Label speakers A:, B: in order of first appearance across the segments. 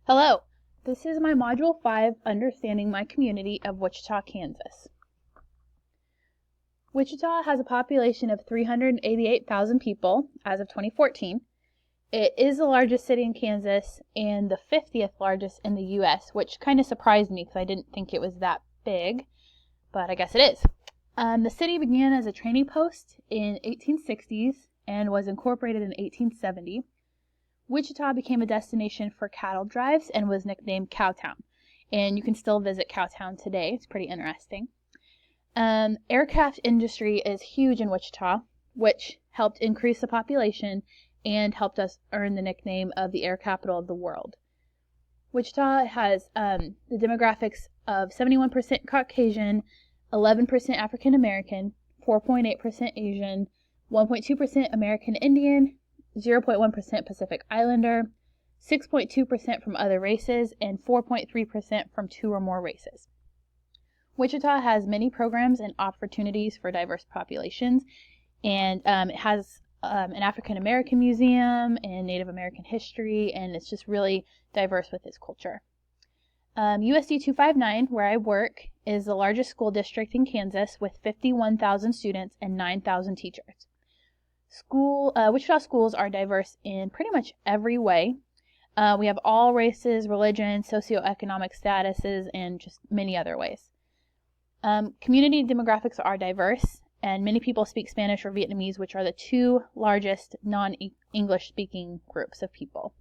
A: Hello, this is my Module 5, Understanding My Community of Wichita, Kansas. Wichita has a population of 388,000 people as of 2014. It is the largest city in Kansas and the 50th largest in the U.S., which kind of surprised me because I didn't think it was that big, but I guess it is. The city began as a trading post in 1860s and was incorporated in 1870. Wichita became a destination for cattle drives and was nicknamed Cowtown. And you can still visit Cowtown today. It's pretty interesting. Aircraft industry is huge in Wichita, which helped increase the population and helped us earn the nickname of the air capital of the world. Wichita has the demographics of 71% Caucasian, 11% African American, 4.8% Asian, 1.2% American Indian, 0.1% Pacific Islander, 6.2% from other races, and 4.3% from 2 or more races. Wichita has many programs and opportunities for diverse populations, and it has an African American museum and Native American history, and it's just really diverse with its culture. USD 259, where I work, is the largest school district in Kansas with 51,000 students and 9,000 teachers. Wichita schools are diverse in pretty much every way. We have all races, religions, socioeconomic statuses, and just many other ways. Community demographics are diverse, and many people speak Spanish or Vietnamese, which are the 2 largest non-English speaking groups of people.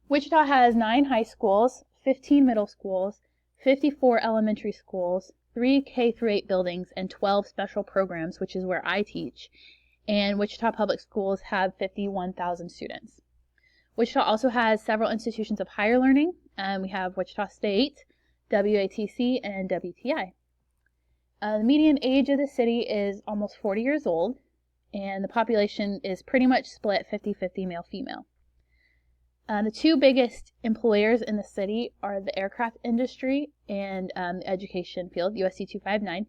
A: Wichita has 9 high schools, 15 middle schools, 54 elementary schools, 3 K-8 buildings, and 12 special programs, which is where I teach. And Wichita Public Schools have 51,000 students. Wichita also has several institutions of higher learning. We have Wichita State, WATC, and WTI. The median age of the city is almost 40 years old, and the population is pretty much split 50-50 male-female. The 2 biggest employers in the city are the aircraft industry and the education field, USD 259.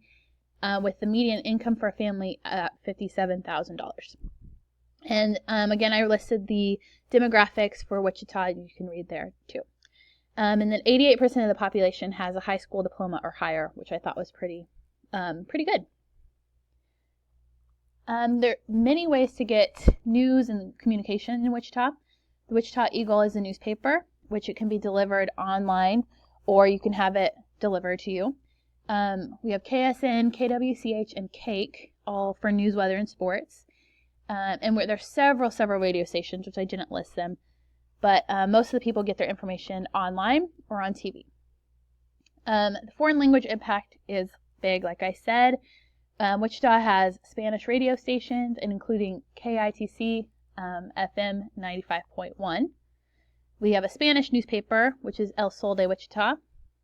A: With the median income for a family at $57,000. And again, I listed the demographics for Wichita, you can read there too. And then 88% of the population has a high school diploma or higher, which I thought was pretty good. There are many ways to get news and communication in Wichita. The Wichita Eagle is a newspaper, which it can be delivered online, or you can have it delivered to you. We have KSN, KWCH, and CAKE, all for news, weather, and sports. And there's several radio stations, which I didn't list them. But most of the people get their information online or on TV. The foreign language impact is big, like I said. Wichita has Spanish radio stations, and including KITC FM 95.1. We have a Spanish newspaper, which is El Sol de Wichita.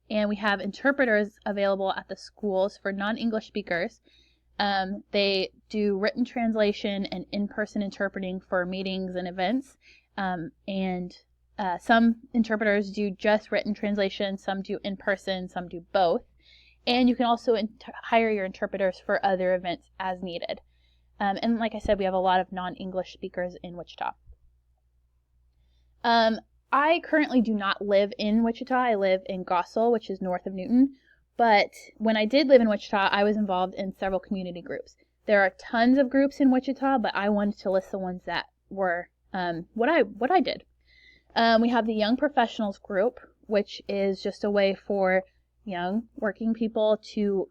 A: And we have interpreters available at the schools for non-English speakers. They do written translation and in-person interpreting for meetings and events. And some interpreters do just written translation, some do in-person, some do both. And you can also hire your interpreters for other events as needed. And like I said, we have a lot of non-English speakers in Wichita. I currently do not live in Wichita. I live in Gossel, which is north of Newton. But when I did live in Wichita, I was involved in several community groups. There are tons of groups in Wichita, but I wanted to list the ones that were what I did. We have the Young Professionals group, which is just a way for young working people to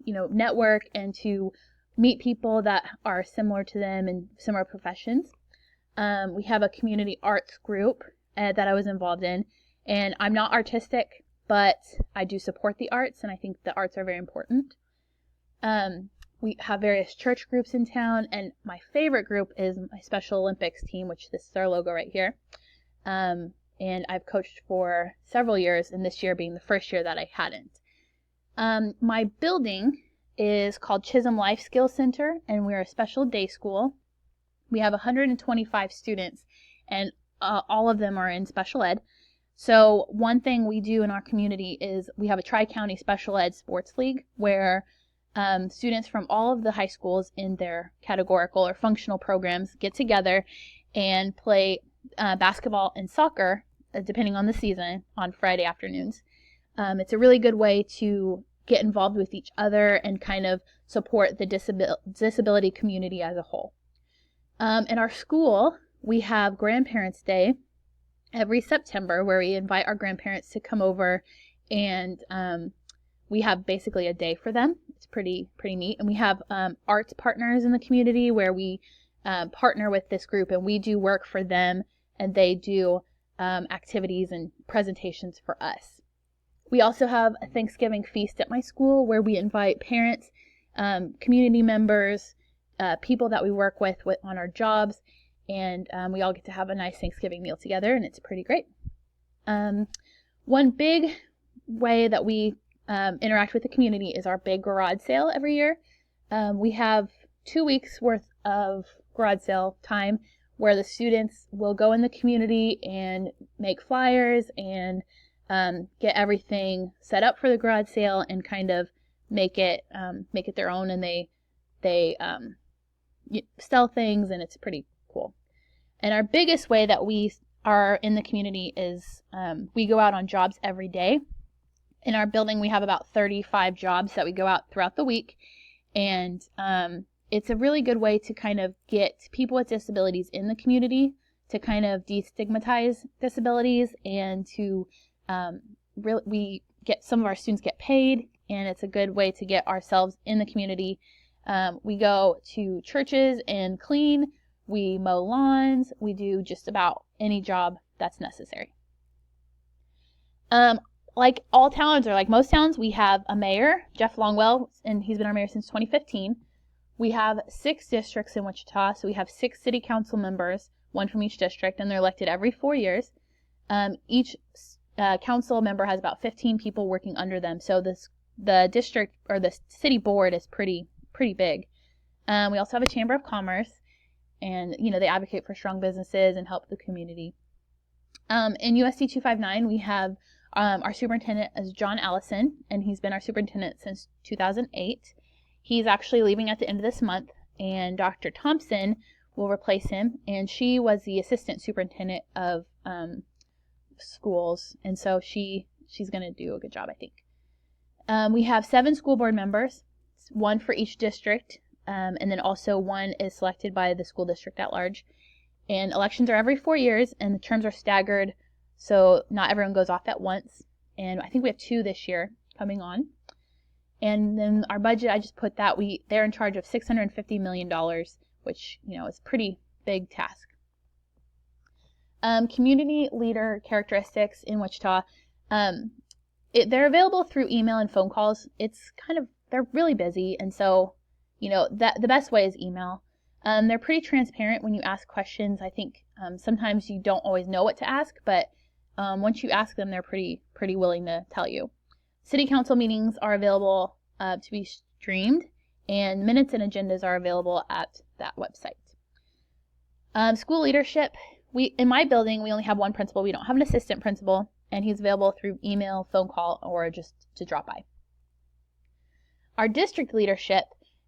A: network and to meet people that are similar to them in similar professions. We have a community arts group that I was involved in, and I'm not artistic, but I do support the arts, and I think the arts are very important. We have various church groups in town, and my favorite group is my Special Olympics team, which this is our logo right here. And I've coached for several years, and this year being the first year that I hadn't. My building is called Chisholm Life Skills Center, and we're a special day school. We have 125 students, and all of them are in special ed. So one thing we do in our community is we have a Tri-County Special Ed Sports League where students from all of the high schools in their categorical or functional programs get together and play basketball and soccer depending on the season, on Friday afternoons. It's a really good way to get involved with each other and kind of support the disability community as a whole. In our school, we have Grandparents' Day every September, where we invite our grandparents to come over, and we have basically a day for them. It's pretty neat. And we have arts partners in the community where we partner with this group, and we do work for them, and they do activities and presentations for us. We also have a Thanksgiving feast at my school where we invite parents, community members, people that we work with on our jobs, and we all get to have a nice Thanksgiving meal together, and it's pretty great. One big way that we interact with the community is our big garage sale every year. We have 2 weeks worth of garage sale time where the students will go in the community and make flyers and get everything set up for the garage sale and kind of make it their own, and they sell things, and it's pretty cool. And our biggest way that we are in the community is we go out on jobs every day. In our building, we have about 35 jobs that we go out throughout the week, and it's a really good way to kind of get people with disabilities in the community, to kind of destigmatize disabilities, and to we get some of our students get paid, and it's a good way to get ourselves in the community. We go to churches and clean, we mow lawns, we do just about any job that's necessary. Like all towns, or like most towns, we have a mayor, Jeff Longwell, and he's been our mayor since 2015. We have 6 districts in Wichita, so we have 6 city council members, 1 from each district, and they're elected every 4 years. Each council member has about 15 people working under them, so the district or the city board is pretty big. We also have a chamber of commerce, and they advocate for strong businesses and help the community. In USD 259, we have our superintendent is John Allison, and he's been our superintendent since 2008. He's actually leaving at the end of this month, and Dr. Thompson will replace him, and she was the assistant superintendent of schools, and so she's going to do a good job, I think. We have 7 school board members, 1 for each district, and then also 1 is selected by the school district at large. And elections are every 4 years, and the terms are staggered, so not everyone goes off at once. And I think we have 2 this year coming on. And then our budget, I just put that they're in charge of $650 million, which is a pretty big task. Community leader characteristics in Wichita. They're available through email and phone calls. They're really busy, and so the best way is email. They're pretty transparent when you ask questions. I think sometimes you don't always know what to ask, but once you ask them, they're pretty willing to tell you. City council meetings are available to be streamed, and minutes and agendas are available at that website. School leadership. In my building, we only have 1 principal. We don't have an assistant principal, and he's available through email, phone call, or just to drop by. Our district leadership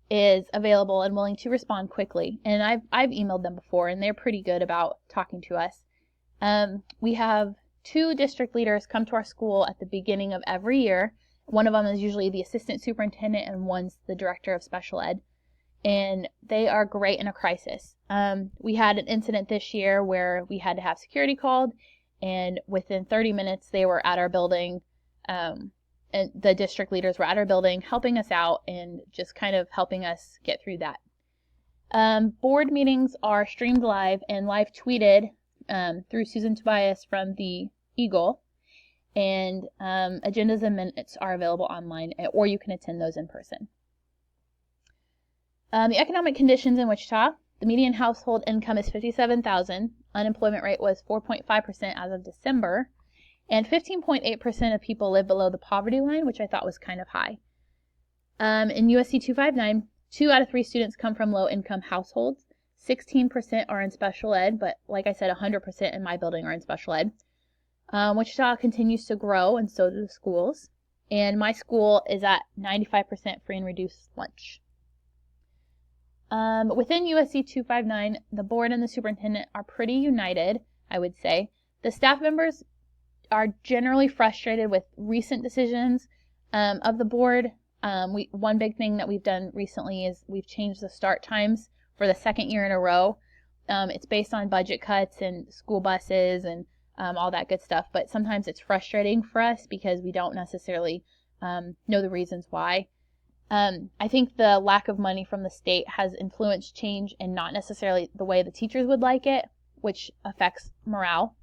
A: is available and willing to respond quickly, and I've emailed them before, and they're pretty good about talking to us. We have 2 district leaders come to our school at the beginning of every year. One of them is usually the assistant superintendent, and one's the director of special ed, and they are great in a crisis. We had an incident this year where we had to have security called, and within 30 minutes they were at our building, and the district leaders were at our building helping us out and just kind of helping us get through that. Board meetings are streamed live and live tweeted through Susan Tobias from the Eagle, and agendas and minutes are available online, or you can attend those in person. The economic conditions in Wichita. The median household income is $57,000. Unemployment rate was 4.5% as of December, and 15.8% of people live below the poverty line, which I thought was kind of high. In USC 259, 2 out of 3 students come from low-income households. 16% are in special ed, but like I said, 100% in my building are in special ed. Wichita continues to grow, and so do the schools. And my school is at 95% free and reduced lunch. Within USC 259, the board and the superintendent are pretty united, I would say. The staff members are generally frustrated with recent decisions of the board. One big thing that we've done recently is we've changed the start times for the second year in a row. It's based on budget cuts and school buses and all that good stuff, but sometimes it's frustrating for us because we don't necessarily know the reasons why. I think the lack of money from the state has influenced change and not necessarily the way the teachers would like it, which affects morale.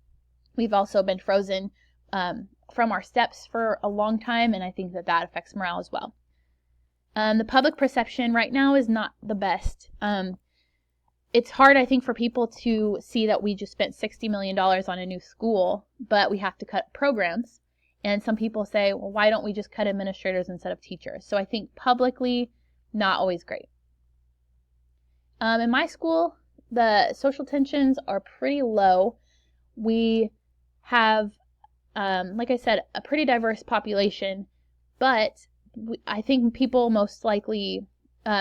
A: We've also been frozen from our steps for a long time, and I think that affects morale as well. The public perception right now is not the best. It's hard, I think, for people to see that we just spent $60 million on a new school, but we have to cut programs. And some people say, well, why don't we just cut administrators instead of teachers? So I think publicly, not always great. In my school, the social tensions are pretty low. We have, like I said, a pretty diverse population, but I think people most likely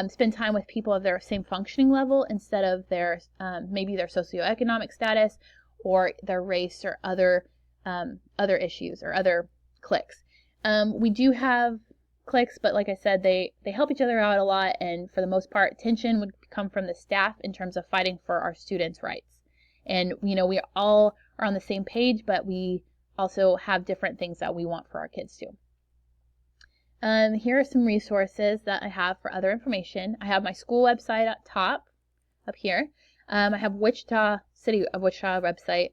A: spend time with people of their same functioning level instead of their maybe their socioeconomic status or their race or other issues or other cliques. We do have cliques, but like I said, they help each other out a lot, and for the most part, tension would come from the staff in terms of fighting for our students' rights. And we all are on the same page, but we also have different things that we want for our kids too. Here are some resources that I have for other information. I have my school website up top, up here. I have City of Wichita website,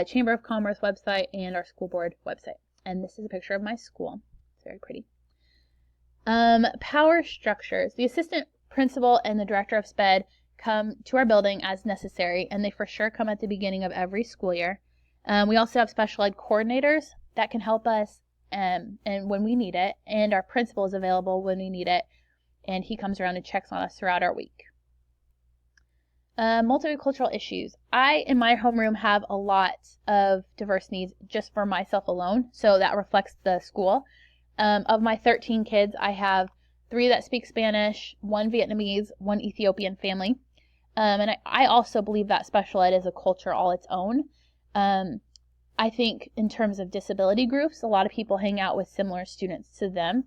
A: Chamber of Commerce website, and our school board website. And this is a picture of my school. It's very pretty. Power structures. The assistant principal and the director of SPED come to our building as necessary, and they for sure come at the beginning of every school year. We also have special ed coordinators that can help us and when we need it, and our principal is available when we need it, and he comes around and checks on us throughout our week. Multicultural issues. I, in my homeroom, have a lot of diverse needs just for myself alone, so that reflects the school. Of my 13 kids, I have 3 that speak Spanish, 1 Vietnamese, 1 Ethiopian family. And I also believe that special ed is a culture all its own. I think in terms of disability groups, a lot of people hang out with similar students to them.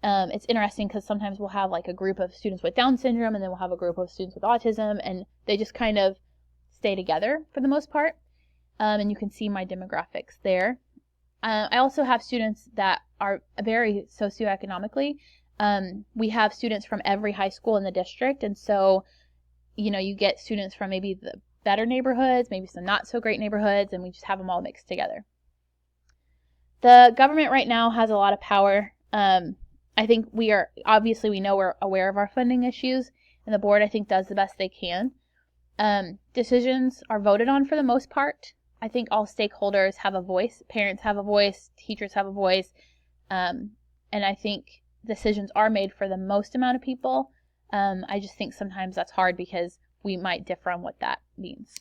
A: It's interesting because sometimes we'll have like a group of students with Down syndrome, and then we'll have a group of students with autism, and they just kind of stay together for the most part. And you can see my demographics there. I also have students that are very socioeconomically. We have students from every high school in the district, and so you get students from maybe the better neighborhoods, maybe some not so great neighborhoods, and we just have them all mixed together. The government right now has a lot of power. I think we know we're aware of our funding issues, and the board I think does the best they can. Decisions are voted on for the most part. I think all stakeholders have a voice. Parents have a voice, teachers have a voice, and I think decisions are made for the most amount of people. I just think sometimes that's hard because we might differ on what that means.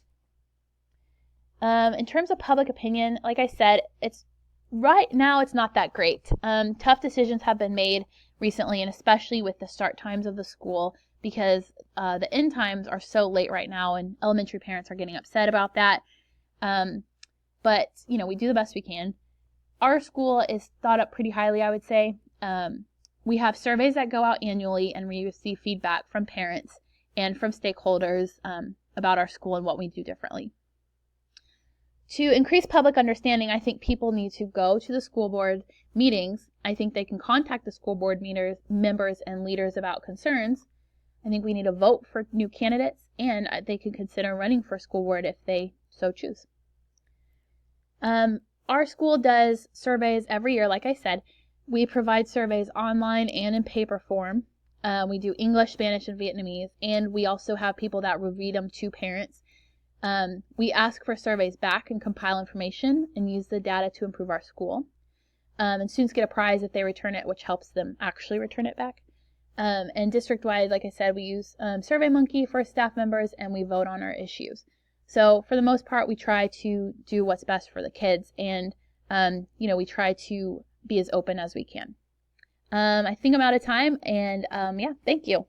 A: In terms of public opinion, like I said, right now it's not that great. Tough decisions have been made recently, and especially with the start times of the school, because the end times are so late right now, and elementary parents are getting upset about that. But we do the best we can. Our school is thought up pretty highly, I would say. We have surveys that go out annually, and we receive feedback from parents and from stakeholders about our school and what we do differently. To increase public understanding, I think people need to go to the school board meetings. I think they can contact the school board members and leaders about concerns. I think we need to vote for new candidates, and they can consider running for school board if they so choose. Our school does surveys every year, like I said. We provide surveys online and in paper form. We do English, Spanish, and Vietnamese, and we also have people that will read them to parents. We ask for surveys back and compile information and use the data to improve our school. And students get a prize if they return it, which helps them actually return it back. And district-wide, like I said, we use SurveyMonkey for staff members, and we vote on our issues. So for the most part, we try to do what's best for the kids, and we try to be as open as we can. I think I'm out of time, and thank you.